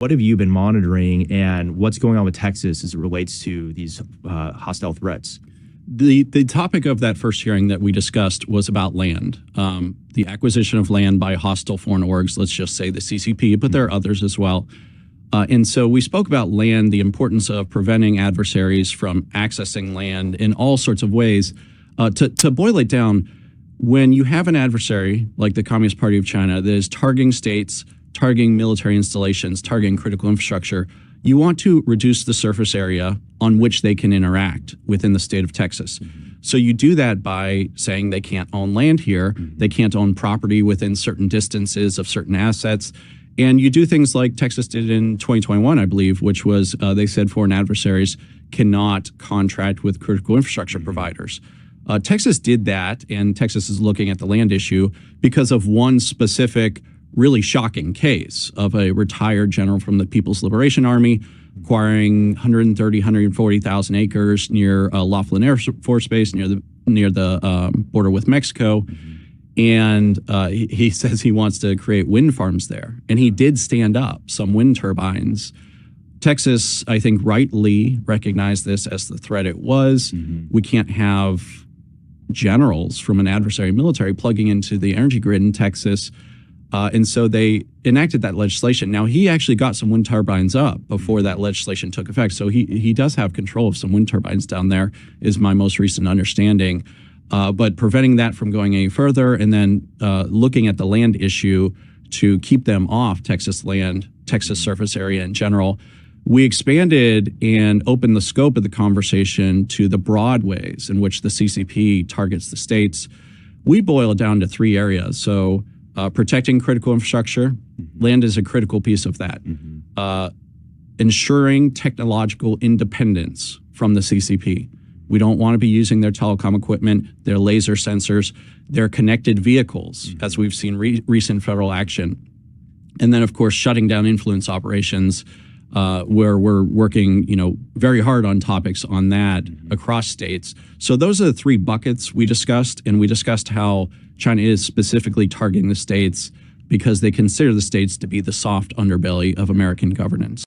What have you been monitoring, and what's going on with Texas as it relates to these hostile threats? The topic of that first hearing that we discussed was about land, the acquisition of land by hostile foreign orgs, let's just say the CCP, but there are others as well. And so we spoke about land, the importance of preventing adversaries from accessing land in all sorts of ways. To boil it down, when you have an adversary like the Communist Party of China that is targeting states, targeting military installations, targeting critical infrastructure, you want to reduce the surface area on which they can interact within the state of Texas. So you do that by saying they can't own land here, they can't own property within certain distances of certain assets. And you do things like Texas did in 2021, I believe, which was they said foreign adversaries cannot contract with critical infrastructure providers. Texas did that, and Texas is looking at the land issue because of one specific really shocking case of a retired general from the People's Liberation Army acquiring 130, 140,000 acres near Laughlin Air Force Base near the border with Mexico. And he says he wants to create wind farms there. And he did stand up some wind turbines. Texas, I think, rightly recognized this as the threat it was. We can't have generals from an adversary military plugging into the energy grid in Texas. And so they enacted that legislation. Now, he actually got some wind turbines up before that legislation took effect. So he does have control of some wind turbines down there, is my most recent understanding. But preventing that from going any further, and then looking at the land issue to keep them off Texas land, Texas surface area in general, we expanded and opened the scope of the conversation to the broad ways in which the CCP targets the states. We boil it down to three areas. So protecting critical infrastructure, land is a critical piece of that. Ensuring technological independence from the CCP. We don't want to be using their telecom equipment, their laser sensors, their connected vehicles, as we've seen recent federal action. And then, of course, shutting down influence operations, where we're working, very hard on topics on that across states. So those are the three buckets we discussed, and we discussed how China is specifically targeting the states because they consider the states to be the soft underbelly of American governance.